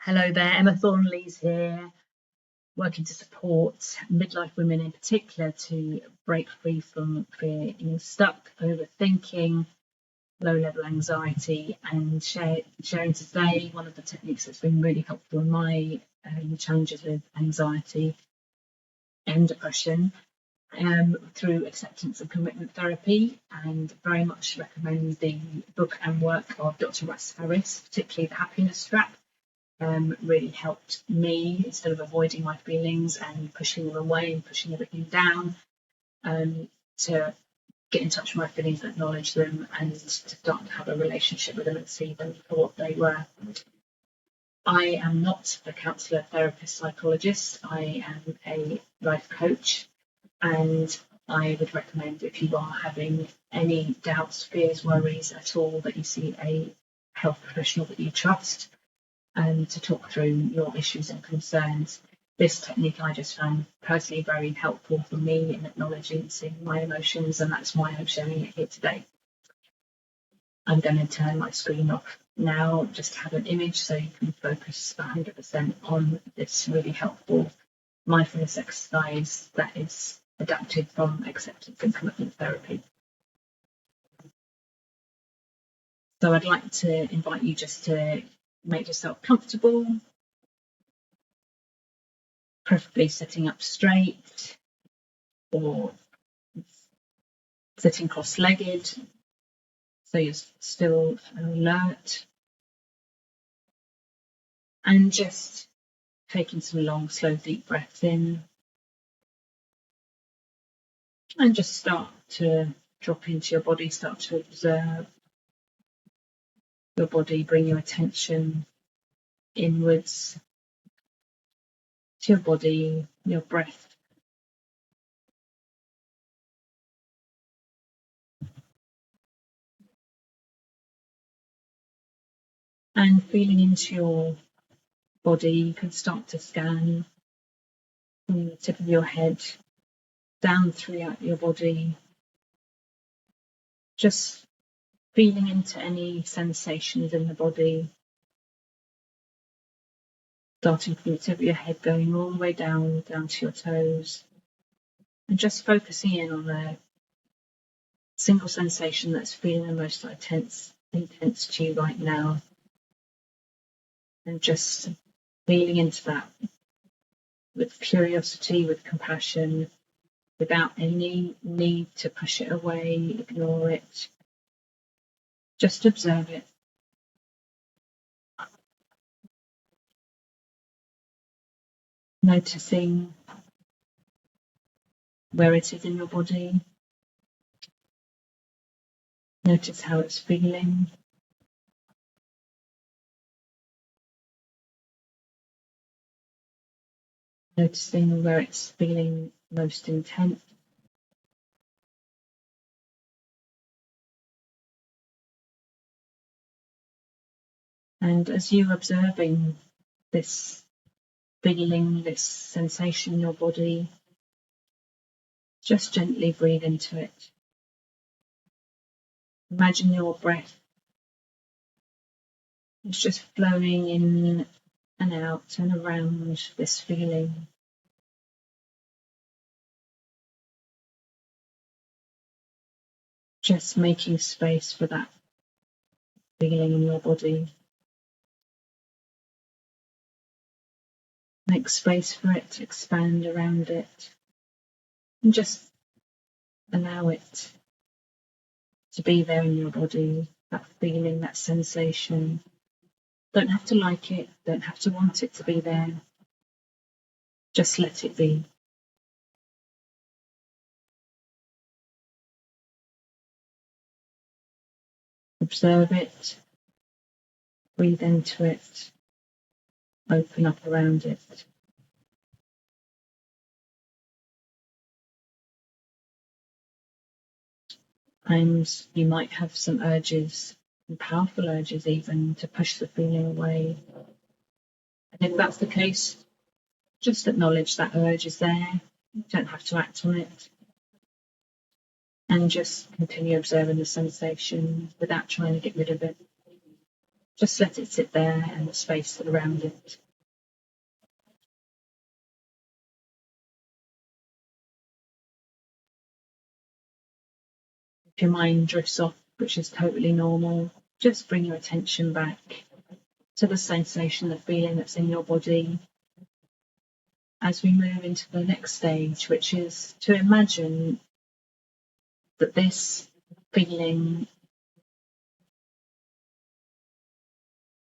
Hello there, Emma Thornley's here, working to support midlife women in particular to break free from feeling stuck, overthinking, low-level anxiety, and sharing today one of the techniques that's been really helpful in my challenges with anxiety and depression through acceptance and commitment therapy, and very much recommend the book and work of Dr. Russ Harris, particularly The Happiness Trap. Really helped me, instead of avoiding my feelings and pushing them away and pushing everything down, to get in touch with my feelings, acknowledge them, and to start to have a relationship with them and see them for what they were. I am not a counsellor, therapist, psychologist. I am a life coach, and I would recommend, if you are having any doubts, fears, worries at all, that you see a health professional that you trust, to talk through your issues and concerns. This technique I just found personally very helpful for me in acknowledging and seeing my emotions, and that's why I'm sharing it here today. I'm going to turn my screen off now, just to have an image so you can focus 100% on this really helpful mindfulness exercise that is adapted from acceptance and commitment therapy. So I'd like to invite you just to make yourself comfortable, preferably sitting up straight or sitting cross-legged so you're still alert, and just taking some long, slow, deep breaths in, and just start to drop into your body, start to observe your body, bring your attention inwards to your body, your breath. And feeling into your body, you can start to scan from the tip of your head down throughout your body, just feeling into any sensations in the body, starting from the tip of your head, going all the way down to your toes, and just focusing in on a single sensation that's feeling the most intense to you right now, and just feeling into that with curiosity, with compassion, without any need to push it away, ignore it. Just observe it. Noticing where it is in your body. Notice how it's feeling. Noticing where it's feeling most intense. And as you're observing this feeling, this sensation in your body, just gently breathe into it. Imagine your breath is just flowing in and out and around this feeling. Just making space for that feeling in your body. Make space for it to expand around it, and just allow it to be there in your body, that feeling, that sensation. Don't have to like it, don't have to want it to be there. Just let it be. Observe it, breathe into it, open up around it. Times you might have some urges, and powerful urges even, to push the feeling away. And if that's the case, just acknowledge that urge is there. You don't have to act on it. And just continue observing the sensation without trying to get rid of it. Just let it sit there and the space around it. If your mind drifts off, which is totally normal, just bring your attention back to the sensation, the feeling that's in your body as we move into the next stage, which is to imagine that this feeling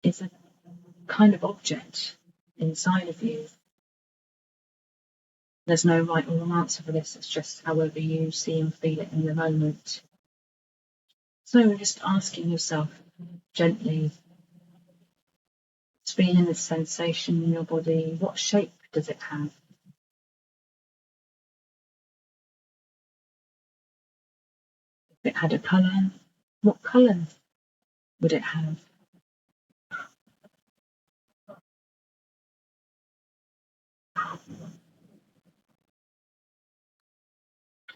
is a kind of object inside of you. There's no right or wrong answer for this, it's just however you see and feel it in the moment. So just asking yourself gently, feeling the sensation in your body, what shape does it have? If it had a colour, what colour would it have?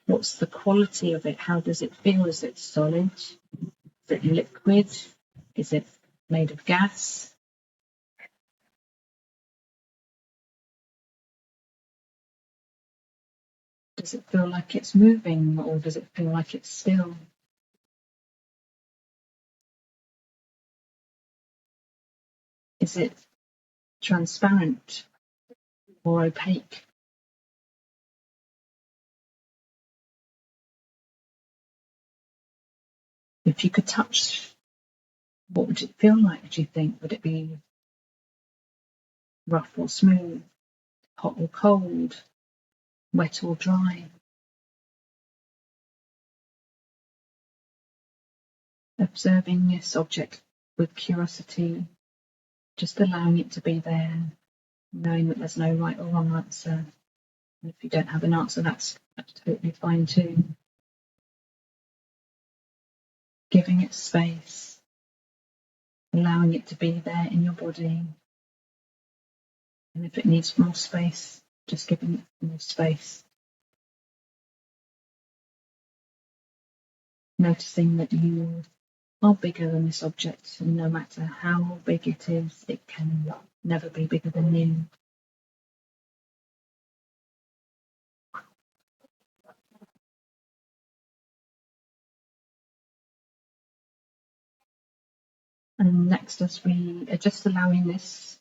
What's the quality of it? How does it feel? Is it solid? Is it liquid? Is it made of gas? Does it feel like it's moving, or does it feel like it's still? Is it transparent or opaque? If you could touch, what would it feel like, do you think? Would it be rough or smooth, hot or cold, wet or dry? Observing this object with curiosity, just allowing it to be there, knowing that there's no right or wrong answer. And if you don't have an answer, that's totally fine too. Giving it space, allowing it to be there in your body. And if it needs more space, just giving it more space. Noticing that you are bigger than this object, and no matter how big it is, it can never be bigger than you. And next, as we are just allowing this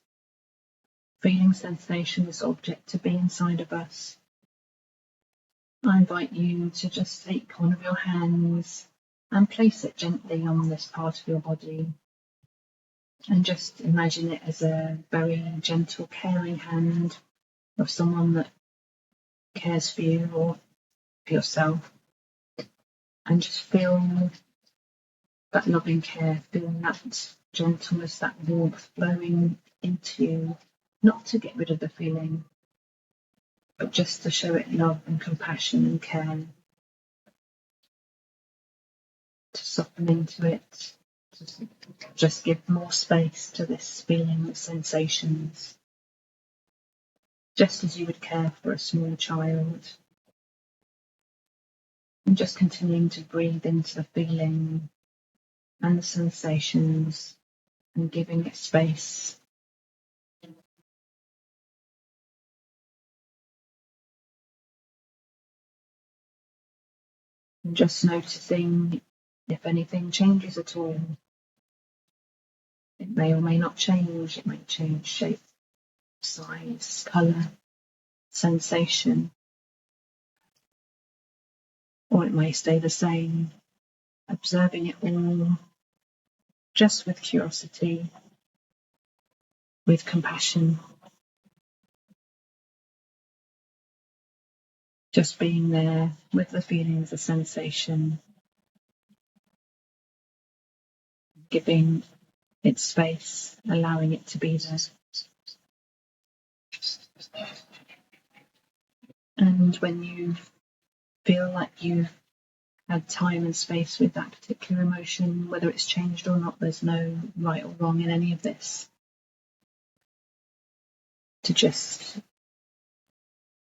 feeling, sensation, this object to be inside of us, I invite you to just take one of your hands and place it gently on this part of your body, and just imagine it as a very gentle, caring hand of someone that cares for you or for yourself, and just feel that loving care, feeling that gentleness, that warmth flowing into you, not to get rid of the feeling, but just to show it love and compassion and care, to soften into it, to just give more space to this feeling, the sensations, just as you would care for a small child. And just continuing to breathe into the feeling and the sensations and giving it space. And just noticing if anything changes at all. It may or may not change. It may change shape, size, colour, sensation, or it may stay the same. Observing it all just with curiosity, with compassion, just being there with the feelings, the sensation, giving it space, allowing it to be there. And when you feel like you've had time and space with that particular emotion, whether it's changed or not, there's no right or wrong in any of this. To just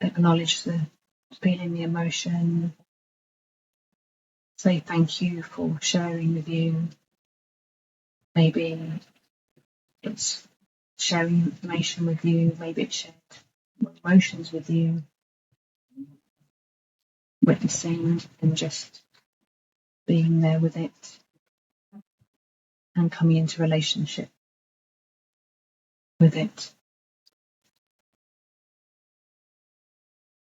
acknowledge the feeling, the emotion, say thank you for sharing with you. Maybe it's sharing information with you, maybe it's shared emotions with you, witnessing and just being there with it and coming into relationship with it.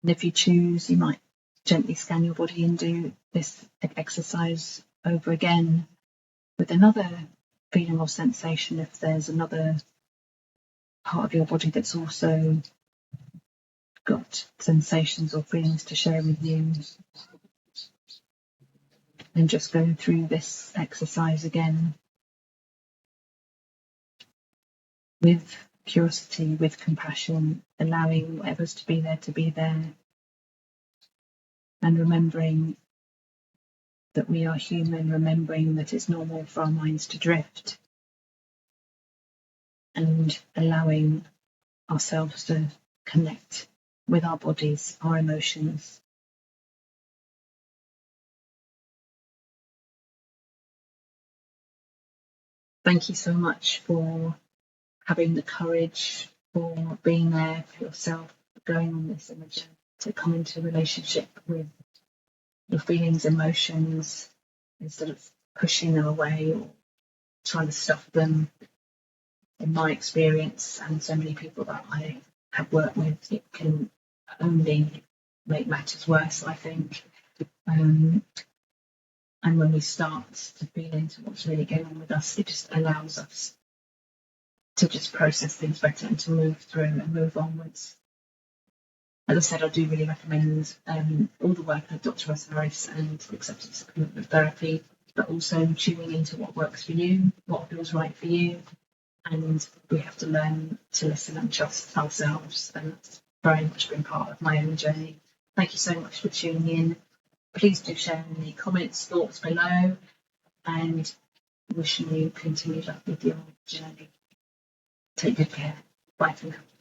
And if you choose, you might gently scan your body and do this exercise over again with another feeling or sensation if there's another part of your body that's also got sensations or feelings to share with you. And just go through this exercise again with curiosity, with compassion, allowing whatever's to be there, and remembering that we are human, remembering that it's normal for our minds to drift, and allowing ourselves to connect with our bodies, our emotions. Thank you so much for having the courage, for being there for yourself, for going on this image to come into a relationship with your feelings, emotions, instead of pushing them away or trying to stuff them. In my experience, and so many people that I have worked with, it can only make matters worse, I think. And when we start to feel into what's really going on with us, it just allows us to just process things better and to move through and move onwards. As I said, I do really recommend all the work of Dr. Russ Harris and acceptance and commitment therapy, but also tuning into what works for you, what feels right for you. And we have to learn to listen and trust ourselves. And that's very much been part of my own journey. Thank you so much for tuning in. Please do share any comments, thoughts below, and wishing you continued luck with your journey. Take good care. Bye for now.